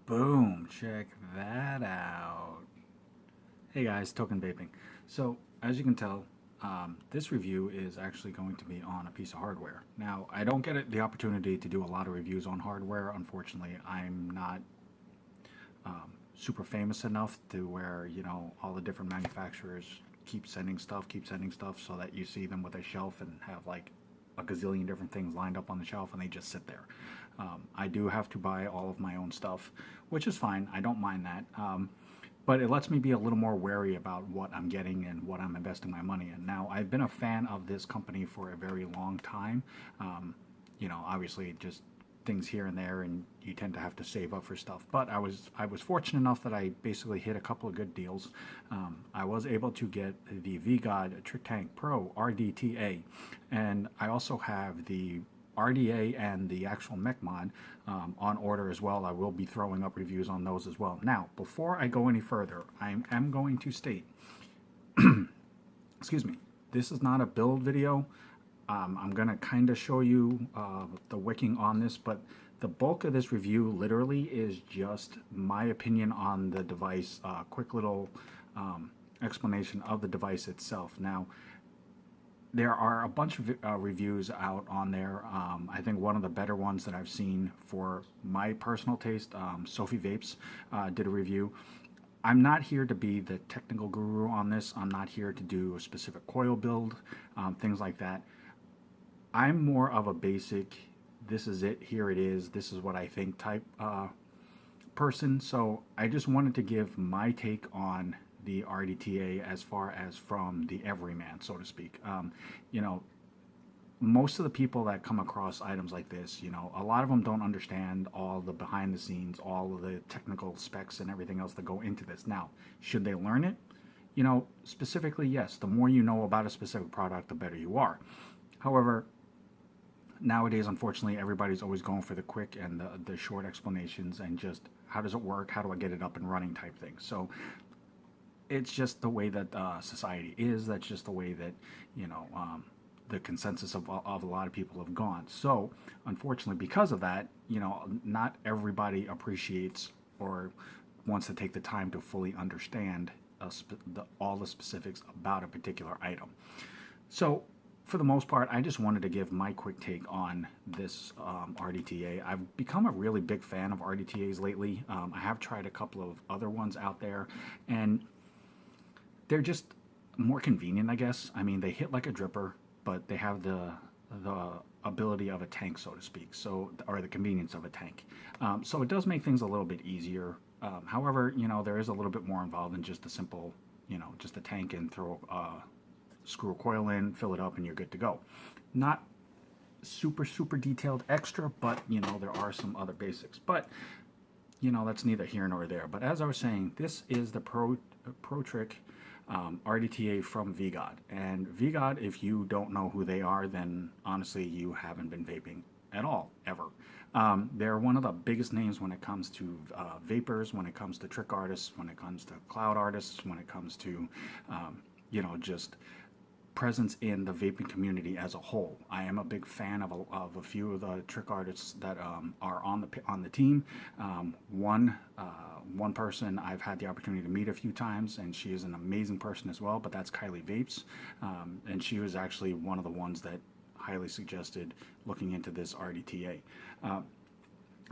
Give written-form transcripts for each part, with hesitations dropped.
Boom, check that out. Hey guys, Token Vaping. So, as you can tell, this review is actually going to be on a piece of hardware. Now, I don't get the opportunity to do a lot of reviews on hardware. Unfortunately, I'm not super famous enough to where, all the different manufacturers keep sending stuff, so that you see them with a shelf and have like a gazillion different things lined up on the shelf and they just sit there. I do have to buy all of my own stuff, which is fine. I don't mind that. But it lets me be a little more wary about what I'm getting and what I'm investing my money in. Now, I've been a fan of this company for a very long time. Obviously, just things here and there, and you tend to have to save up for stuff. But I was fortunate enough that I basically hit a couple of good deals. I was able to get the VGOD Pro RDTA, and I also have the RDA and the actual mech mod on order as well. I will be throwing up reviews on those as well. Now, before I go any further, I am going to state, excuse me, this is not a build video. I'm going to kind of show you the wicking on this, but the bulk of this review literally is just my opinion on the device, quick little explanation of the device itself. Now, there are a bunch of reviews out on there. I think one of the better ones that I've seen for my personal taste, Sophie Vapes did a review. I'm not here to be the technical guru on this. I'm not here to do a specific coil build, things like that. I'm more of a basic, this is it, here it is, this is what I think type person. So I just wanted to give my take on the RDTA as far as from the everyman, so to speak. Most of the people that come across items like this, a lot of them don't understand all the behind the scenes, all of the technical specs and everything else that go into this. Now, should they learn it? Specifically, yes. The more you know about a specific product, the better you are. However, nowadays, unfortunately, everybody's always going for the quick and the short explanations and just how does it work, how do I get it up and running type thing. So it's just the way that society is. That's just the way that the consensus of a lot of people have gone. So unfortunately, because of that, not everybody appreciates or wants to take the time to fully understand all the specifics about a particular item. So for the most part, I just wanted to give my quick take on this RDTA. I've become a really big fan of RDTAs lately. I have tried a couple of other ones out there, and they're just more convenient, I guess. I mean, they hit like a dripper, but they have the ability of a tank, so to speak, or the convenience of a tank. So it does make things a little bit easier. However, there is a little bit more involved than just a simple, just a tank and screw a coil in, fill it up, and you're good to go. Not super detailed extra, but there are some other basics. But that's neither here nor there. But as I was saying, this is the Pro Trick RDTA from VGOD. And VGOD, if you don't know who they are, then honestly you haven't been vaping at all, ever. They're one of the biggest names when it comes to vapers, when it comes to trick artists, when it comes to cloud artists, when it comes to just presence in the vaping community as a whole. I am a big fan of a few of the trick artists that are on the team. One person I've had the opportunity to meet a few times, and she is an amazing person as well, but that's Kylie Vapes, and she was actually one of the ones that highly suggested looking into this RDTA.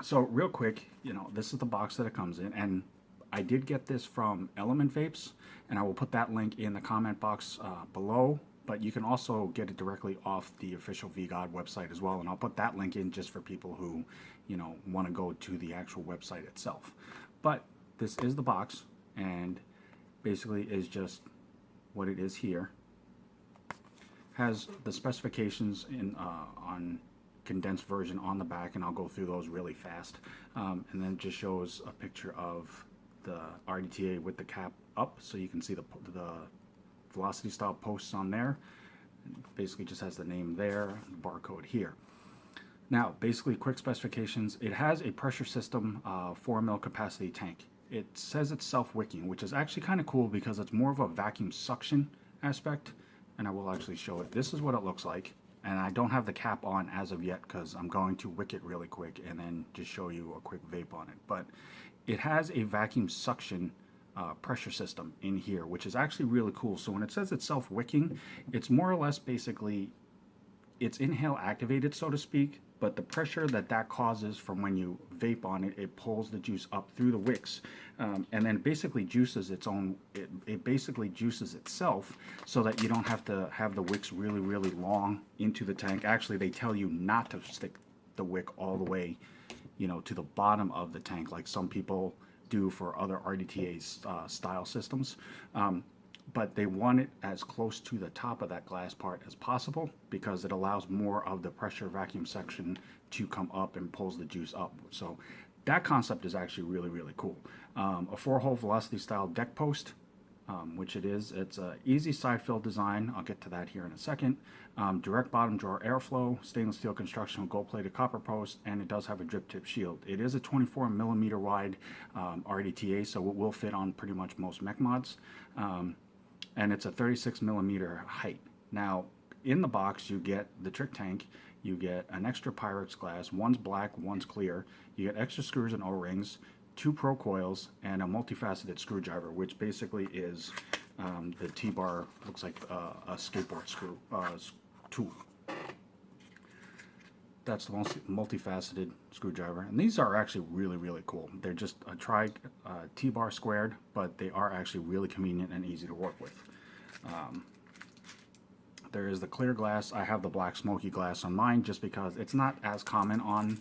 So real quick, this is the box that it comes in, and I did get this from Element Vapes, and I will put that link in the comment box below, but you can also get it directly off the official VGOD website as well, and I'll put that link in just for people who, want to go to the actual website itself. But this is the box, and basically is just what it is here. Has the specifications on condensed version on the back, and I'll go through those really fast. And then it just shows a picture of the RDTA with the cap up, so you can see the velocity style posts on there. It basically just has the name there, the barcode here. Now, basically, quick specifications. It has a pressure system 4 mil capacity tank. It says it's self-wicking, which is actually kind of cool because it's more of a vacuum suction aspect, and I will actually show it. This is what it looks like. and I don't have the cap on as of yet because I'm going to wick it really quick and then just show you a quick vape on it. But it has a vacuum suction pressure system in here, which is actually really cool. So when it says it's self-wicking, it's more or less basically, it's inhale activated, so to speak, but the pressure that causes from when you vape on it, it pulls the juice up through the wicks, and then basically juices its own, it basically juices itself, so that you don't have to have the wicks really, really long into the tank. Actually, they tell you not to stick the wick all the way, you know, to the bottom of the tank, like some people do for other RDTA style systems. But they want it as close to the top of that glass part as possible because it allows more of the pressure vacuum suction to come up and pulls the juice up. So that concept is actually really, really cool. A 4-hole velocity style deck post, which it is. It's an easy side fill design. I'll get to that here in a second. Direct bottom drawer airflow, stainless steel construction with gold-plated copper post, and it does have a drip tip shield. It is a 24 millimeter wide RDTA, so it will fit on pretty much most mech mods. And it's a 36 millimeter height. Now, in the box, you get the trick tank, you get an extra Pyrex glass, one's black, one's clear, you get extra screws and O-rings, 2 pro coils, and a multifaceted screwdriver, which basically is the T-bar, looks like a skateboard screw tool. That's the multifaceted screwdriver, and these are actually really, really cool. They're just a T-bar squared, but they are actually really convenient and easy to work with. There is the clear glass. I have the black smoky glass on mine just because it's not as common on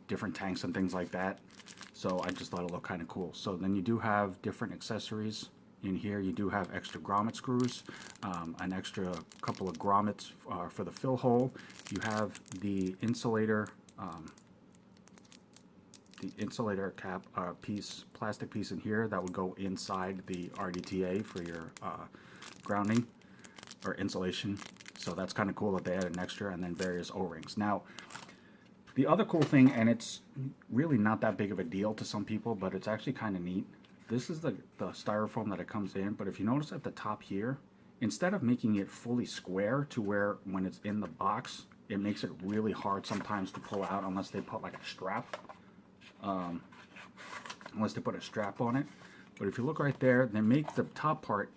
different tanks and things like that, so I just thought it looked kind of cool. So then you do have different accessories. In here you do have extra grommet screws, an extra couple of grommets for the fill hole. You have the insulator cap plastic piece in here that would go inside the RDTA for your grounding or insulation. So that's kind of cool that they added an extra, and then various O-rings. Now, the other cool thing, and it's really not that big of a deal to some people, but it's actually kind of neat. This is the styrofoam that it comes in, but if you notice at the top here, instead of making it fully square to where when it's in the box, it makes it really hard sometimes to pull out unless they put like a strap, unless they put a strap on it. But if you look right there, they make the top part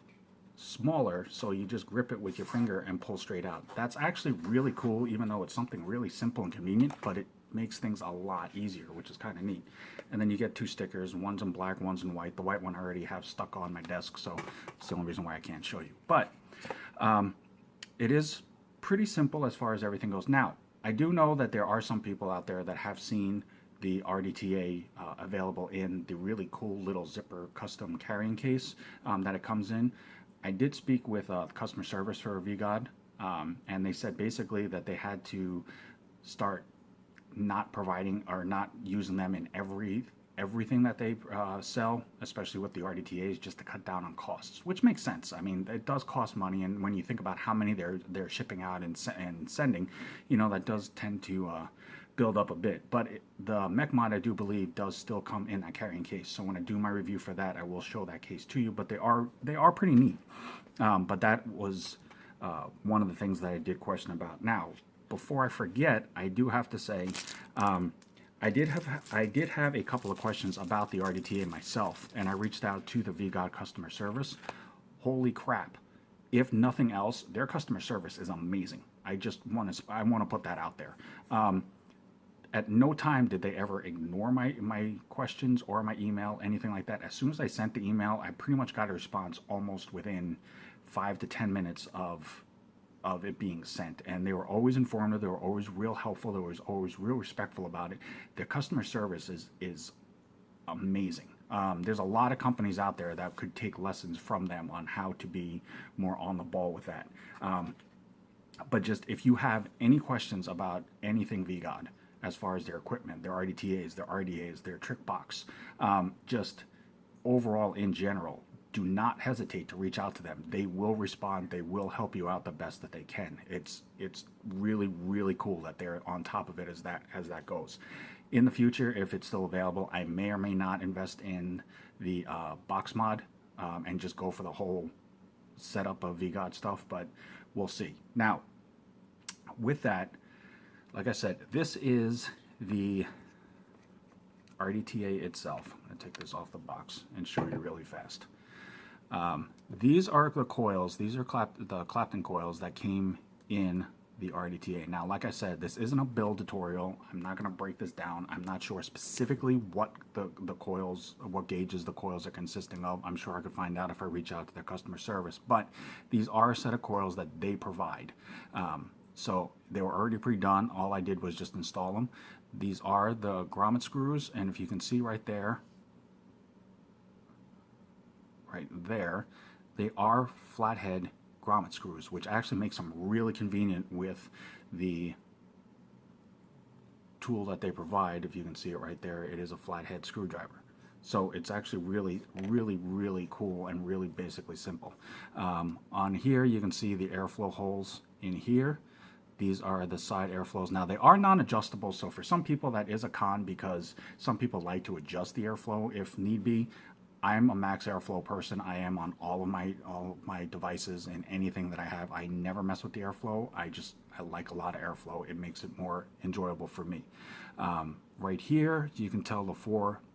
smaller, so you just grip it with your finger and pull straight out. That's actually really cool, even though it's something really simple and convenient, but it makes things a lot easier, which is kind of neat. And then you get 2 stickers, one's in black, one's in white. The white one I already have stuck on my desk, so it's the only reason why I can't show you. But it is pretty simple as far as everything goes. Now, I do know that there are some people out there that have seen the RDTA available in the really cool little zipper custom carrying case that it comes in. I did speak with customer service for VGOD, and they said basically that they had to start not providing or not using them in everything that they sell, especially with the RDTAs, just to cut down on costs, which makes sense. I mean, it does cost money, and when you think about how many they're shipping out and sending, you know, that does tend to build up a bit. But the mech mod, I do believe, does still come in that carrying case. So when I do my review for that, I will show that case to you. But they are pretty neat. But that was one of the things that I did question about. Now, before I forget, I do have to say, I did have a couple of questions about the RDTA myself, and I reached out to the VGOD customer service. Holy crap! If nothing else, their customer service is amazing. I want to put that out there. At no time did they ever ignore my questions or my email, anything like that. As soon as I sent the email, I pretty much got a response almost within 5 to 10 minutes of it being sent, and they were always informative. They were always real helpful. They were always real respectful about it. Their customer service is amazing. There's a lot of companies out there that could take lessons from them on how to be more on the ball with that. But just if you have any questions about anything VGOD, as far as their equipment, their RDTAs, their RDAs, their trick box, just overall in general, do not hesitate to reach out to them. They will respond. They will help you out the best that they can. It's really, really cool that they're on top of it as that goes. In the future, if it's still available, I may or may not invest in the box mod and just go for the whole setup of VGOD stuff, but we'll see. Now, with that, like I said, this is the RDTA itself. I'm going to take this off the box and show you really fast. These are the coils. These are the Clapton coils that came in the RDTA. Now, like I said, this isn't a build tutorial. I'm not going to break this down. I'm not sure specifically what the coils, what gauges the coils are consisting of. I'm sure I could find out if I reach out to their customer service. But these are a set of coils that they provide. So they were already pre-done. All I did was just install them. These are the grommet screws, and if you can see right there, they are flathead grommet screws, which actually makes them really convenient with the tool that they provide. If you can see it right there, it is a flathead screwdriver. So it's actually really, really, really cool and really basically simple. On here, you can see the airflow holes in here. These are the side airflows. Now, they are non-adjustable, so for some people that is a con, because some people like to adjust the airflow if need be. I'm a max airflow person. I am on all of my devices and anything that I have. I never mess with the airflow. I like a lot of airflow. It makes it more enjoyable for me. Right here, you can tell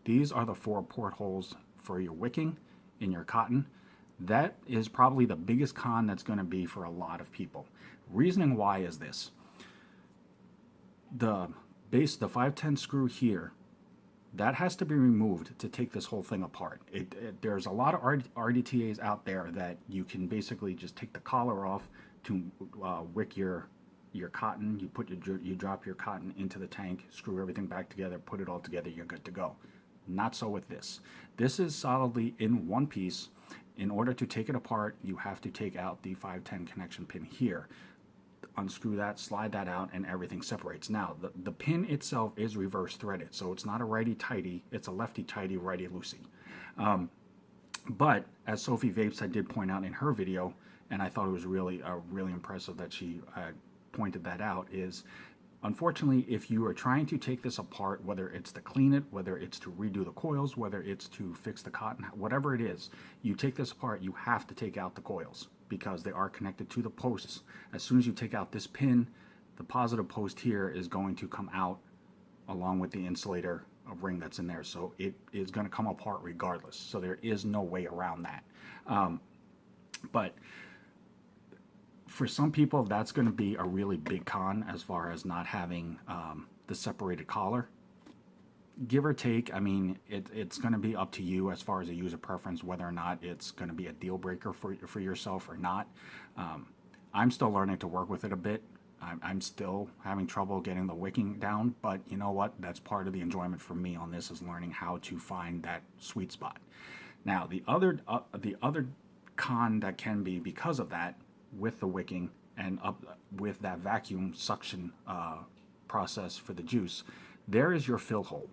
these are the 4 portholes for your wicking in your cotton. That is probably the biggest con that's going to be for a lot of people. Reasoning why is this. The 510 screw here, that has to be removed to take this whole thing apart. There's a lot of RDTAs out there that you can basically just take the collar off to wick your cotton. You drop your cotton into the tank, screw everything back together, put it all together, you're good to go. Not so with this. This is solidly in one piece. In order to take it apart, you have to take out the 510 connection pin here. Unscrew that, slide that out, and everything separates. Now, the pin itself is reverse threaded, so it's not a righty-tighty, it's a lefty-tighty, righty-loosey. But, as Sophie Vapes I did point out in her video, and I thought it was really impressive that she pointed that out, is unfortunately, if you are trying to take this apart, whether it's to clean it, whether it's to redo the coils, whether it's to fix the cotton, whatever it is, you take this apart, you have to take out the coils because they are connected to the posts. As soon as you take out this pin, the positive post here is going to come out along with the insulator ring that's in there. So it is going to come apart regardless. So there is no way around that. But for some people, that's going to be a really big con as far as not having the separated collar. Give or take, I mean, it's going to be up to you as far as a user preference, whether or not it's going to be a deal breaker for yourself or not. I'm still learning to work with it a bit. I'm still having trouble getting the wicking down, but you know what? That's part of the enjoyment for me on this, is learning how to find that sweet spot. Now, the other con that can be because of that, with the wicking and with that vacuum suction process for the juice, there is your fill hole.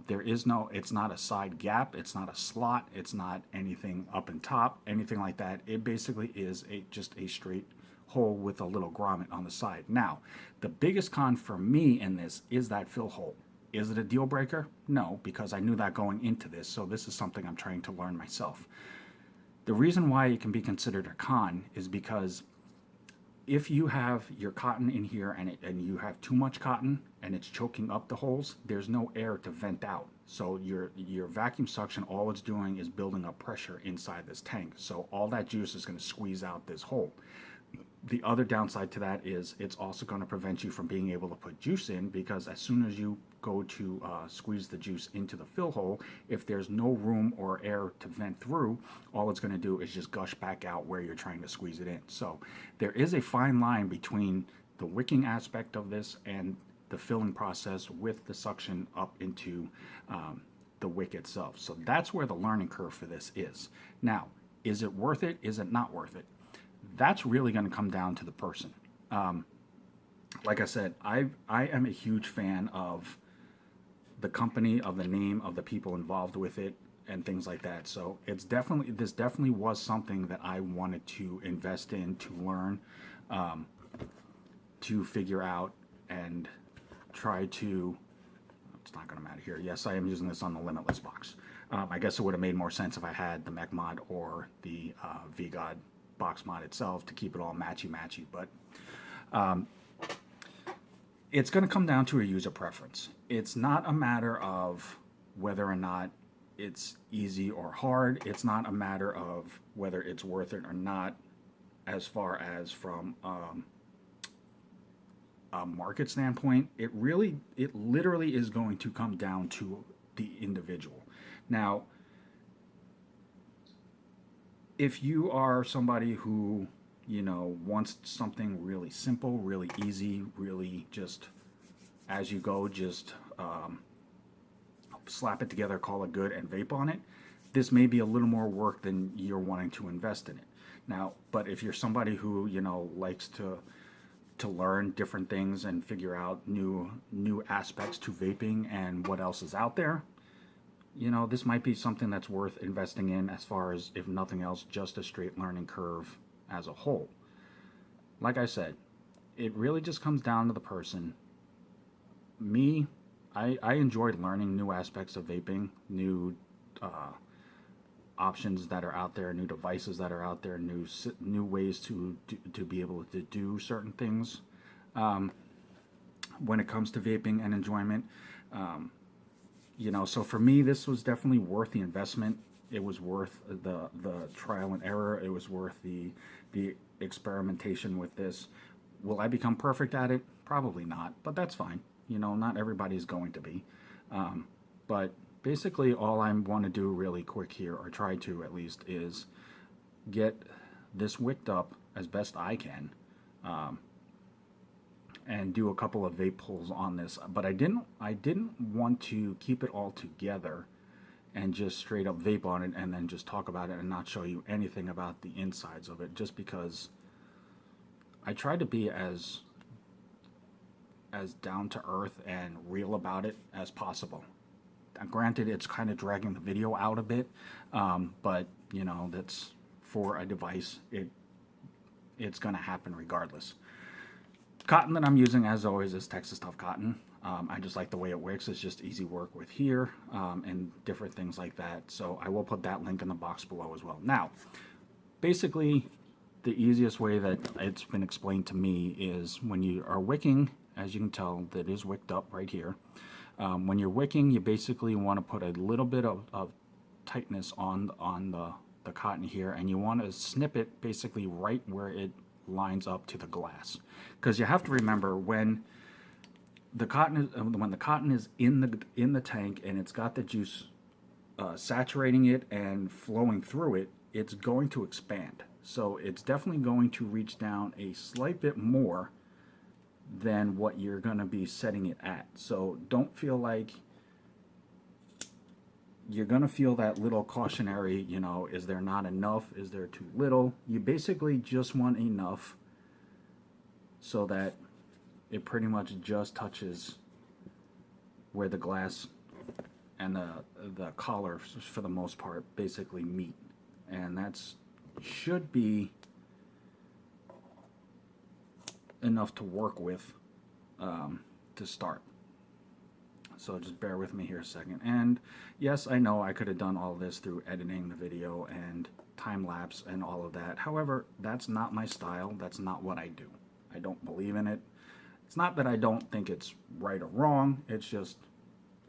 It's not a side gap, it's not a slot, it's not anything up and top, anything like that. It basically is just a straight hole with a little grommet on the side. Now, the biggest con for me in this is that fill hole. Is it a deal breaker? No, because I knew that going into this, so this is something I'm trying to learn myself. The reason why it can be considered a con is because if you have your cotton in here and you have too much cotton and it's choking up the holes, there's no air to vent out. So your vacuum suction, all it's doing is building up pressure inside this tank. So all that juice is going to squeeze out this hole. The other downside to that is it's also going to prevent you from being able to put juice in, because as soon as you go to squeeze the juice into the fill hole, if there's no room or air to vent through, all it's going to do is just gush back out where you're trying to squeeze it in. So there is a fine line between the wicking aspect of this and the filling process with the suction up into the wick itself. So that's where the learning curve for this is. Now, is it worth it? Is it not worth it? That's really going to come down to the person. Like I said, I am a huge fan of the company, of the name, of the people involved with it, and things like that. So this definitely was something that I wanted to invest in, to learn, to figure out, and try to it's not going to matter here. Yes, I am using this on the Limitless box. I guess it would have made more sense if I had the mech mod or the VGOD box mod itself to keep it all matchy-matchy, but it's going to come down to a user preference. It's not a matter of whether or not it's easy or hard. It's not a matter of whether it's worth it or not, as far as from a market standpoint. It literally is going to come down to the individual. Now, if you are somebody who, you know, wants something really simple, really easy, really just as you go, just slap it together, call it good, and vape on it, this may be a little more work than you're wanting to invest in it. Now, but if you're somebody who, you know, likes to learn different things and figure out new aspects to vaping and what else is out there, you know, this might be something that's worth investing in, as far as, if nothing else, just a straight learning curve as a whole. Like I said, it really just comes down to the person. Me, I enjoy learning new aspects of vaping, new options that are out there, new devices that are out there, new ways to be able to do certain things when it comes to vaping and enjoyment. You know, so for me, this was definitely worth the investment. It was worth the trial and error. It was worth the experimentation with this. Will I become perfect at it? Probably not, but that's fine. You know, not everybody's going to be. But basically, all I want to do really quick here, or try to at least, is get this wicked up as best I can, and do a couple of vape pulls on this. But I didn't want to keep it all together and just straight up vape on it and then just talk about it and not show you anything about the insides of it, just because I tried to be as down to earth and real about it as possible. Granted, it's kind of dragging the video out a bit, but you know, that's for a device. It's going to happen regardless. Cotton that I'm using, as always, is Texas Tough Cotton. I just like the way it wicks. It's just easy work with here, and different things like that. So I will put that link in the box below as well. Now, basically, the easiest way that it's been explained to me is when you are wicking, as you can tell, that is wicked up right here. When you're wicking, you basically want to put a little bit of tightness on the cotton here, and you want to snip it basically right where it lines up to the glass, because you have to remember, when the cotton is in the tank and it's got the juice saturating it and flowing through it, it's going to expand. So it's definitely going to reach down a slight bit more than what you're going to be setting it at. So don't feel like you're going to feel that little cautionary, you know, is there not enough? Is there too little? You basically just want enough so that it pretty much just touches where the glass and the collar, for the most part, basically meet. And that's should be enough to work with to start. So just bear with me here a second. And yes, I know I could have done all this through editing the video and time-lapse and all of that. However, that's not my style. That's not what I do. I don't believe in it. It's not that I don't think it's right or wrong. It's just,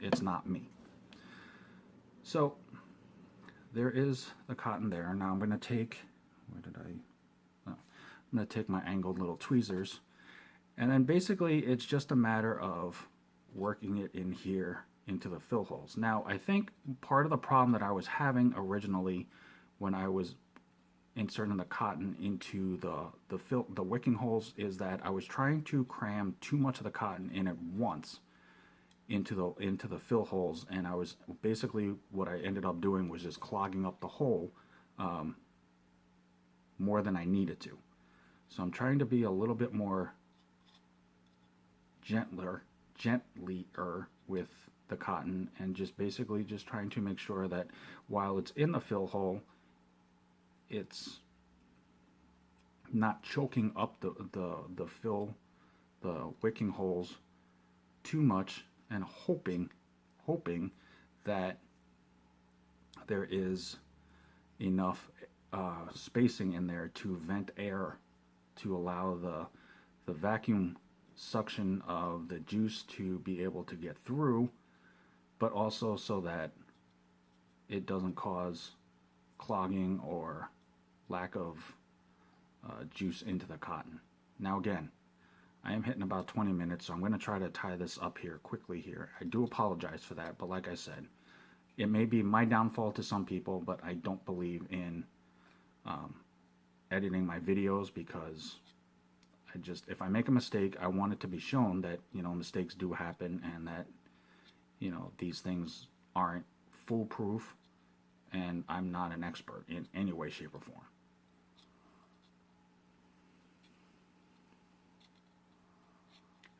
it's not me. So there is the cotton there. Now I'm going to take, I'm going to take my angled little tweezers, and then basically it's just a matter of working it in here into the fill holes. Now, I think part of the problem that I was having originally when I was inserting the cotton into the wicking holes is that I was trying to cram too much of the cotton in at once into the fill holes, and I was basically, what I ended up doing was just clogging up the hole more than I needed to. So I'm trying to be a little bit more gentler with the cotton, and just basically just trying to make sure that while it's in the fill hole, it's not choking up the wicking holes too much, and hoping hoping that there is enough spacing in there to vent air to allow the vacuum suction of the juice to be able to get through, but also so that it doesn't cause clogging or lack of juice into the cotton. Now again, I am hitting about 20 minutes, so I'm going to try to tie this up here quickly here. I do apologize for that, but like I said, it may be my downfall to some people, but I don't believe in editing my videos, because if I make a mistake, I want it to be shown that, you know, mistakes do happen, and that, you know, these things aren't foolproof, and I'm not an expert in any way, shape, or form.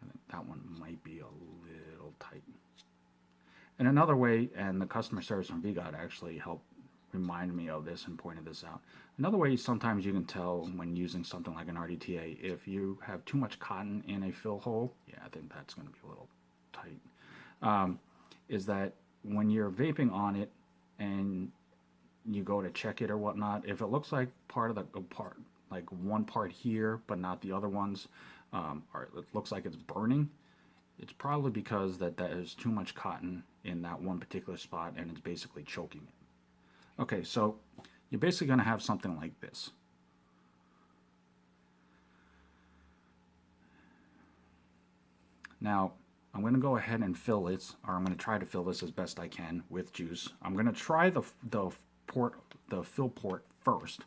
I think that one might be a little tight. And another way, and the customer service from VGOD actually helped remind me of this and pointed this out. Another way sometimes you can tell when using something like an RDTA, if you have too much cotton in a fill hole, yeah, I think that's going to be a little tight, is that when you're vaping on it and you go to check it or whatnot, if it looks like like one part here but not the other ones, or it looks like it's burning, it's probably because there's too much cotton in that one particular spot and it's basically choking it. Okay, so you're basically going to have something like this. Now, I'm going to go ahead and fill it, or I'm going to try to fill this as best I can with juice. I'm going to try the fill port first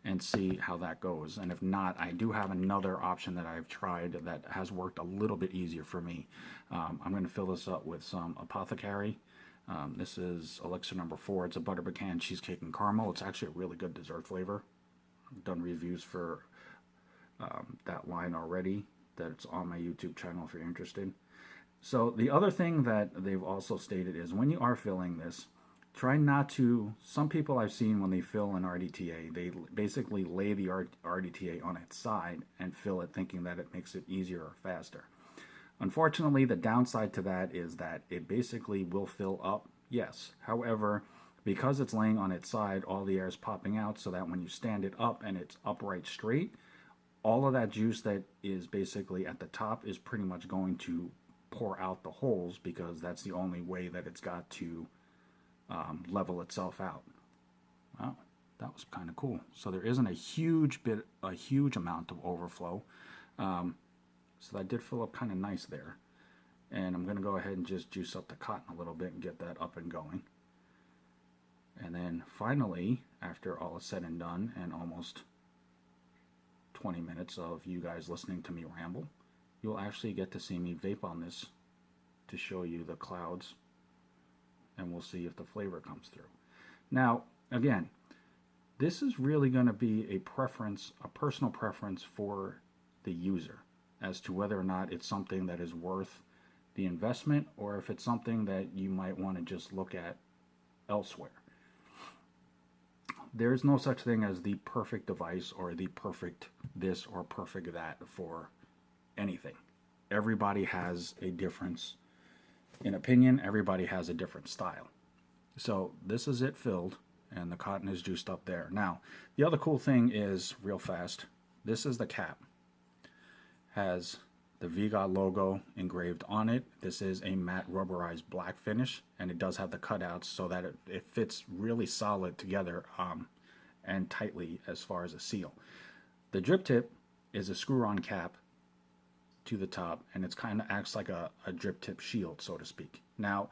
and see how that goes. And if not, I do have another option that I've tried that has worked a little bit easier for me. I'm going to fill this up with some Apothecary. This is elixir number 4. It's a butter pecan cheesecake and caramel. It's actually a really good dessert flavor. I've done reviews for that line already. That's on my YouTube channel if you're interested. So the other thing that they've also stated is when you are filling this, try not to, some people I've seen when they fill an RDTA, they basically lay the RDTA on its side and fill it thinking that it makes it easier or faster. Unfortunately, the downside to that is that it basically will fill up, yes. However, because it's laying on its side, all the air is popping out, so that when you stand it up and it's upright straight, all of that juice that is basically at the top is pretty much going to pour out the holes, because that's the only way that it's got to level itself out. Wow, that was kind of cool. So there isn't a huge amount of overflow. So that did fill up kind of nice there. And I'm going to go ahead and just juice up the cotton a little bit and get that up and going. And then finally, after all is said and done, and almost 20 minutes of you guys listening to me ramble, you'll actually get to see me vape on this to show you the clouds, and we'll see if the flavor comes through. Now, again, this is really going to be a preference, a personal preference for the user, as to whether or not it's something that is worth the investment, or if it's something that you might want to just look at elsewhere. There is no such thing as the perfect device or the perfect this or perfect that for anything. Everybody has a difference in opinion. Everybody has a different style. So this is it filled, and the cotton is juiced up there. Now, the other cool thing is, real fast, this is the cap. Has the VGOD logo engraved on it. This is a matte rubberized black finish, and it does have the cutouts so that it fits really solid together and tightly as far as a seal. The drip tip is a screw-on cap to the top, and it's kind of acts like a drip tip shield, so to speak. Now,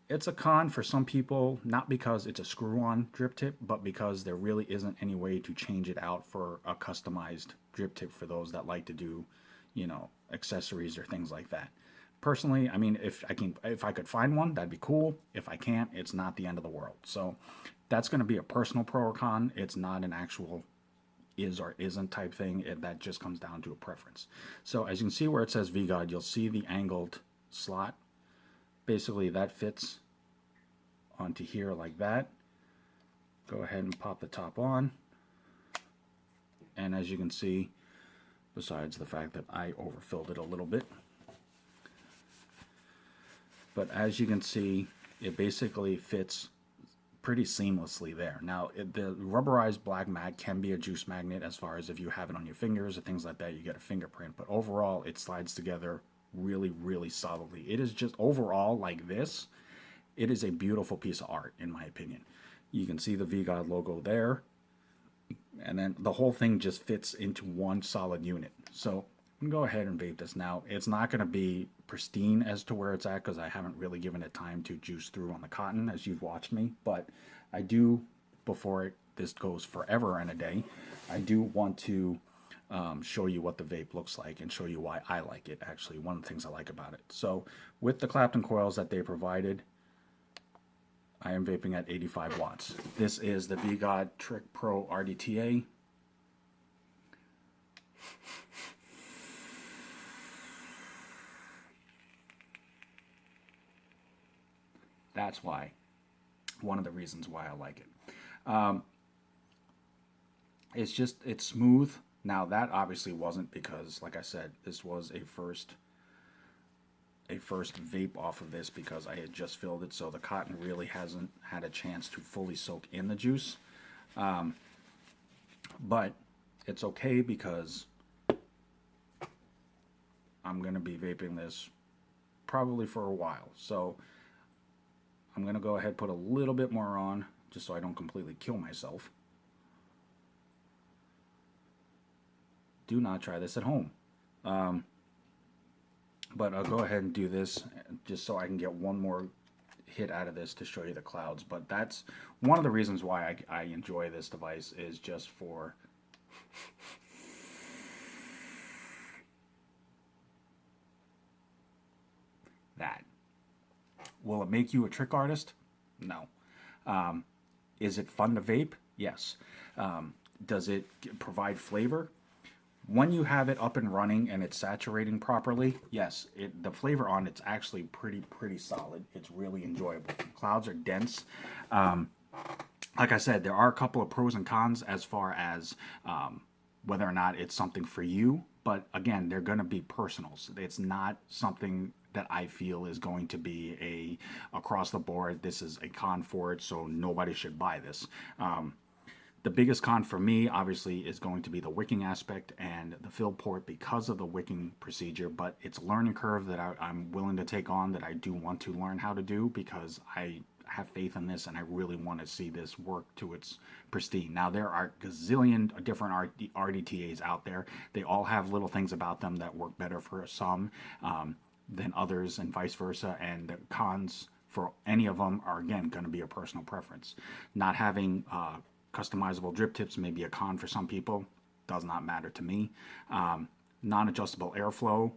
it's a con for some people, not because it's a screw-on drip tip, but because there really isn't any way to change it out for a customized drip tip for those that like to do, you know, accessories or things like that. Personally, I mean, if I could find one, that'd be cool. If I can't, it's not the end of the world. So that's going to be a personal pro or con. It's not an actual is or isn't type thing. That just comes down to a preference. So as you can see where it says VGOD, you'll see the angled slot. Basically, that fits onto here like that. Go ahead and pop the top on. And as you can see, besides the fact that I overfilled it a little bit, But as you can see, it basically fits pretty seamlessly there. Now, the rubberized black mat can be a juice magnet as far as if you have it on your fingers or things like that, you get a fingerprint. But overall, it slides together really, really solidly. It is just overall like this. It is a beautiful piece of art, in my opinion. You can see the VGOD logo there. And then the whole thing just fits into one solid unit. So I'm going to go ahead and vape this now. It's not going to be pristine as to where it's at because I haven't really given it time to juice through on the cotton as you've watched me. But I do, before this goes forever and a day, I do want to show you what the vape looks like and show you why I like it, actually. One of the things I like about it. So with the Clapton coils that they provided, I am vaping at 85 watts. This is the VGOD Pro RDTA. That's why, one of the reasons why I like it. It's smooth. Now that obviously wasn't because, like I said, this was a first vape off of this because I had just filled it, so the cotton really hasn't had a chance to fully soak in the juice. But it's okay because I'm going to be vaping this probably for a while. So I'm going to go ahead and put a little bit more on just so I don't completely kill myself. Do not try this at home. But I'll go ahead and do this just so I can get one more hit out of this to show you the clouds. But that's one of the reasons why I enjoy this device, is just for that. Will it make you a trick artist? No. Is it fun to vape? Yes. Does it provide flavor? When you have it up and running and it's saturating properly, yes, the flavor on it's actually pretty solid. It's really enjoyable. The clouds are dense. Like I said, there are a couple of pros and cons as far as whether or not it's something for you. But again, they're going to be personals. It's not something that I feel is going to be across the board, this is a con for it, so nobody should buy this. The biggest con for me, obviously, is going to be the wicking aspect and the fill port because of the wicking procedure, but it's a learning curve that I'm willing to take on, that I do want to learn how to do because I have faith in this and I really want to see this work to its pristine. Now, there are gazillion different RDTAs out there. They all have little things about them that work better for some than others and vice versa, and the cons for any of them are, again, going to be a personal preference. Not having customizable drip tips may be a con for some people. Does not matter to me. Non-adjustable airflow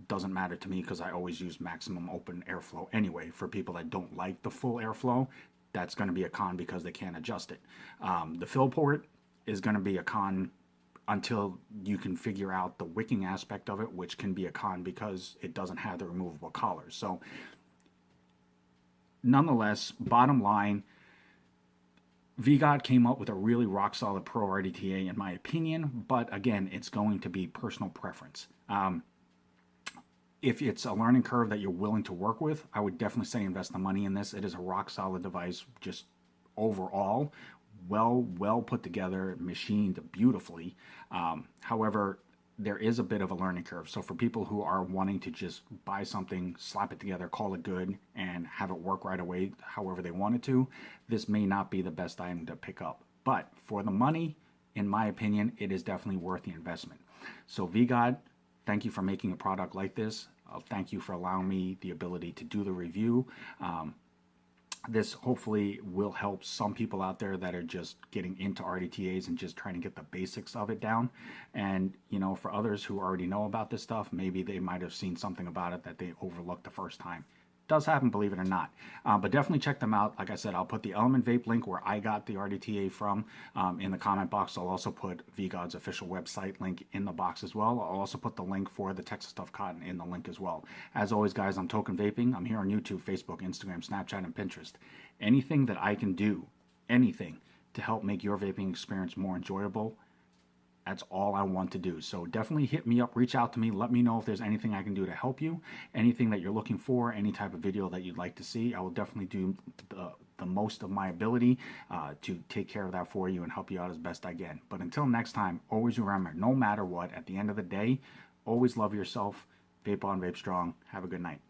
doesn't matter to me because I always use maximum open airflow anyway. For people that don't like the full airflow, that's going to be a con because they can't adjust it. The fill port is going to be a con until you can figure out the wicking aspect of it, which can be a con because it doesn't have the removable collars. So nonetheless, bottom line, VGOD came up with a really rock-solid Pro RDTA in my opinion, but again, it's going to be personal preference. If it's a learning curve that you're willing to work with, I would definitely say invest the money in this. It is a rock-solid device, just overall, well put together, machined beautifully. However, there is a bit of a learning curve. So for people who are wanting to just buy something, slap it together, call it good, and have it work right away however they want it to, this may not be the best item to pick up. But for the money, in my opinion, it is definitely worth the investment. So VGOD, thank you for making a product like this. Thank you for allowing me the ability to do the review. This hopefully will help some people out there that are just getting into RDTAs and just trying to get the basics of it down. And, you know, for others who already know about this stuff, maybe they might have seen something about it that they overlooked the first time. Does happen, believe it or not. But definitely check them out. Like I said, I'll put the Element Vape link where I got the RDTA from in the comment box. I'll also put VGOD's official website link in the box as well. I'll also put the link for the Texas Stuff Cotton in the link as well. As always, guys, I'm Token Vaping. I'm here on YouTube, Facebook, Instagram, Snapchat, and Pinterest. Anything that I can do, anything to help make your vaping experience more enjoyable, That's all I want to do. So definitely hit me up, reach out to me, let me know if there's anything I can do to help you, anything that you're looking for, any type of video that you'd like to see. I will definitely do the most of my ability to take care of that for you and help you out as best I can. But until next time, always remember, no matter what, at the end of the day, always love yourself. Vape on, vape strong. Have a good night.